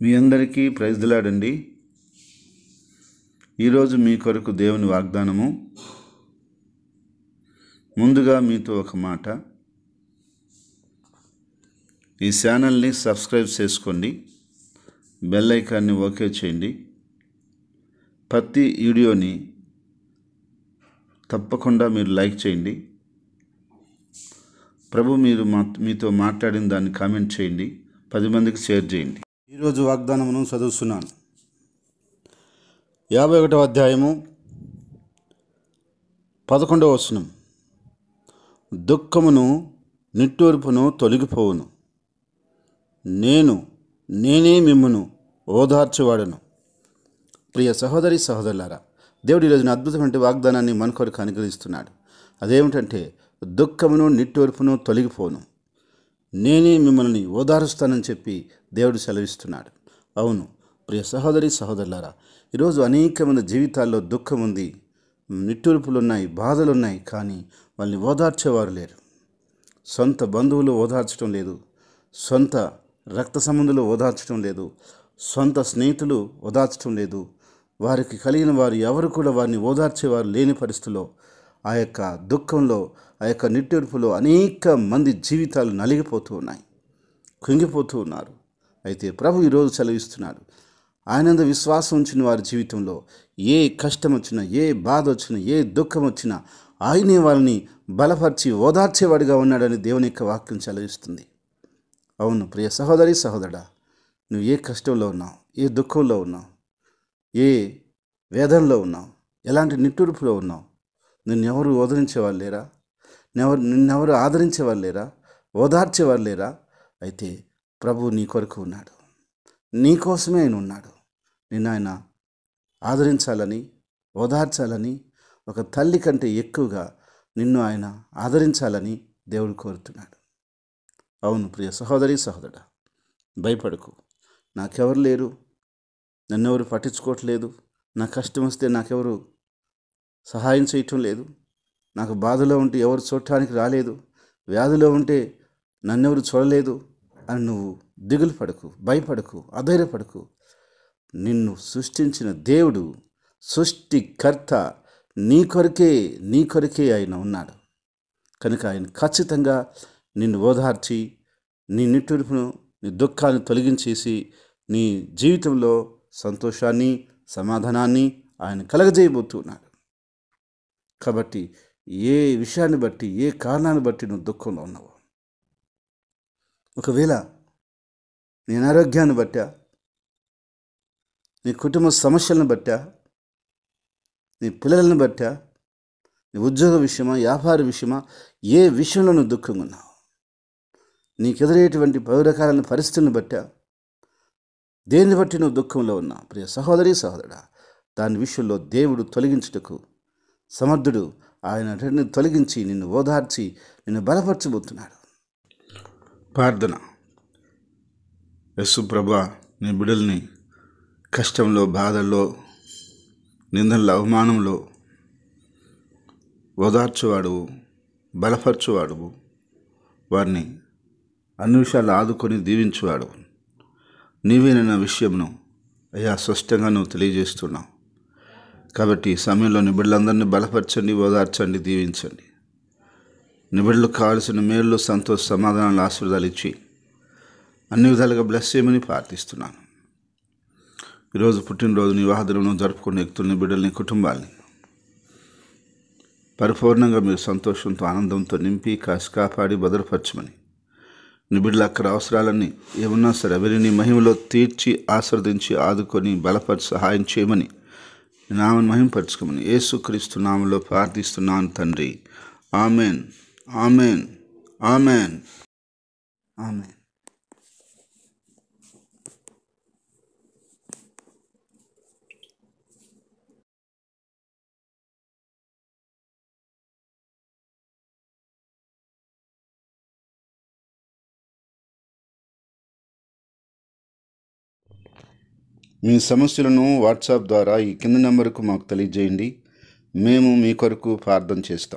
మీ అందరికీ praise the lord అండి. ఈరోజు మీ కొరకు దేవుని వాగ్దానము. ముందుగా మీతో ఒక మాట, ఈ ఛానల్ని సబ్స్క్రైబ్ చేసుకోండి, బెల్ ఐకాన్ని ఓకే చేయండి. ప్రతి వీడియోని తప్పకుండా మీరు లైక్ చేయండి. ప్రభు మీరు మీతో మాట్లాడిన దాన్ని కామెంట్ చేయండి, 10 మందికి షేర్ చేయండి. ఈరోజు వాగ్దానమును చదువుతున్నాను. 51వ అధ్యాయము 11వ వచనం. దుఃఖమును నిట్టూర్పును తొలగిపోవును, నేనే మిమ్మును ఓదార్చువాడను. ప్రియ సహోదరి సహోదరులారా, దేవుడు ఈరోజున అద్భుతమైన వాగ్దానాన్ని మన కొరకు అనుగ్రహిస్తున్నాడు. అదేమిటంటే, దుఃఖమును నిట్టూర్పును తొలగిపోను, నేనే మిమ్మల్ని ఓదారుస్తానని చెప్పి దేవుడు సెలవిస్తున్నాడు. అవును ప్రియ సహోదరి సహోదరులారా, ఈరోజు అనేకమైన జీవితాల్లో దుఃఖం ఉంది, నిట్టూర్పులు ఉన్నాయి, బాధలు ఉన్నాయి. కానీ వాళ్ళని ఓదార్చేవారు లేరు. సొంత బంధువులు ఓదార్చడం లేదు, సొంత రక్త సంబంధులు ఓదార్చడం లేదు, సొంత స్నేహితులు ఓదార్చడం లేదు. వారికి కలిగిన వారు ఎవరు కూడా వారిని ఓదార్చేవారు లేని పరిస్థితుల్లో, ఆ యొక్క దుఃఖంలో, ఆ యొక్క నిట్టూర్పులో అనేక మంది జీవితాలు నలిగిపోతూ ఉన్నాయి, కుంగిపోతూ ఉన్నారు. అయితే ప్రభు ఈరోజు సెలవిస్తున్నాడు, ఆయనందు విశ్వాసం ఉంచిన వారి జీవితంలో ఏ కష్టం వచ్చినా, ఏ బాధ వచ్చినా, ఏ దుఃఖం వచ్చినా ఆయనే వాళ్ళని బలపరిచి ఓదార్చేవాడిగా ఉన్నాడని దేవుని యొక్క వాక్యం సెలవిస్తుంది. అవును ప్రియ సహోదరి సహోదరుడా, నువ్వు ఏ కష్టంలో ఉన్నావు, ఏ దుఃఖంలో ఉన్నావు, ఏ వేదనలో ఉన్నావు, ఎలాంటి నిట్టూర్పులో ఉన్నావు, నిన్నెవరు ఓదరించేవాళ్ళు లేరా? నిన్నెవరు ఆదరించేవాళ్ళు లేరా? ఓదార్చేవాళ్ళు లేరా? అయితే ప్రభు నీ కొరకు ఉన్నాడు, నీ కోసమే ఆయన ఉన్నాడు. నిన్ను ఆయన ఆదరించాలని, ఓదార్చాలని, ఒక తల్లి కంటే ఎక్కువగా నిన్ను ఆయన ఆదరించాలని దేవుడు కోరుతున్నాడు. అవును ప్రియ సహోదరి సహోదరుడా, భయపడకు. నాకెవరు లేరు, నన్నెవరు పట్టించుకోవట్లేదు, నా కష్టం వస్తే నాకెవరు సహాయం చేయటం లేదు, నాకు బాధలో ఉంటే ఎవరు చూడటానికి రాలేదు, వ్యాధిలో ఉంటే నన్నెవరు చూడలేదు అని నువ్వు దిగులు పడకు, భయపడకు, అధైర్యపడకు. నిన్ను సృష్టించిన దేవుడు, సృష్టికర్త, నీ కొరకే ఆయన ఉన్నాడు. కనుక ఆయన ఖచ్చితంగా నిన్ను ఓదార్చి, నీ నిట్టూర్పును, నీ దుఃఖాన్ని తొలగించేసి, నీ జీవితంలో సంతోషాన్ని, సమాధానాన్ని ఆయన కలగజేయబోతున్నాడు. కాబట్టి ఏ విషయాన్ని బట్టి, ఏ కారణాన్ని బట్టి నువ్వు దుఃఖంలో ఉన్నావు, ఒకవేళ నీ అనారోగ్యాన్ని బట్టా, నీ కుటుంబ సమస్యలను బట్టా, నీ పిల్లలను బట్టా, నీ ఉద్యోగ విషయమా, వ్యాపార విషయమా, ఏ విషయంలో నువ్వు దుఃఖంగా ఉన్నావు, నీకు ఎదురయ్యేటువంటి పలు రకాలైన పరిస్థితులను బట్టా, దేన్ని బట్టి నువ్వు దుఃఖంలో ఉన్నావు, ప్రియ సహోదరి సహోదరుడా, దాని విషయంలో దేవుడు తొలగించుటకు సమర్థుడు. ఆయన రెండుని తొలగించి నిన్ను ఓదార్చి నిన్ను బలపరచబోతున్నాడు. ప్రార్థన. యేసు ప్రభువా, నీ బిడ్డల్ని కష్టంలో, బాధల్లో, నిందల్లో, అవమానంలో ఓదార్చువాడువు, బలపరచువాడువు, వారిని అన్ని విషయాలు ఆదుకొని దీవించువాడు నీవేనన్న విషయంను అయ్యా స్పష్టంగా నువ్వు తెలియజేస్తున్నావు. కాబట్టి ఈ సమయంలో నీ బిడ్డలందరినీ బలపరచండి, ఓదార్చండి, దీవించండి. నీ బిడ్డలకు కావలసిన మేలు, సంతోష, సమాధానాలు, ఆశీర్వాదాలు ఇచ్చి అన్ని విధాలుగా బ్లెస్ చేయమని ప్రార్థిస్తున్నాను. ఈరోజు పుట్టినరోజు, వివాహ దినమును జరుపుకునే వ్యక్తుల్ని, బిడ్డల్ని, కుటుంబాల్ని పరిపూర్ణంగా మీరు సంతోషంతో, ఆనందంతో నింపి కాపాడి భద్రపరచమని, నీ బిడ్డల అక్కడ అవసరాలన్నీ ఏమన్నా సరే అవన్నీ నీ మహిమలో తీర్చి ఆశీర్వదించి ఆదుకొని బలపరిచి సహాయం చేయమని, నామని మహిమపరచుకోమని యేసుక్రీస్తు నామములో ప్రార్థిస్తున్నాను తండ్రి. Amen, amen, amen, amen. మీ సమస్యలను వాట్సాప్ ద్వారా ఈ కింది నెంబర్కు మాకు తెలియజేయండి. మేము మీ కొరకు ప్రార్థన చేస్తాం.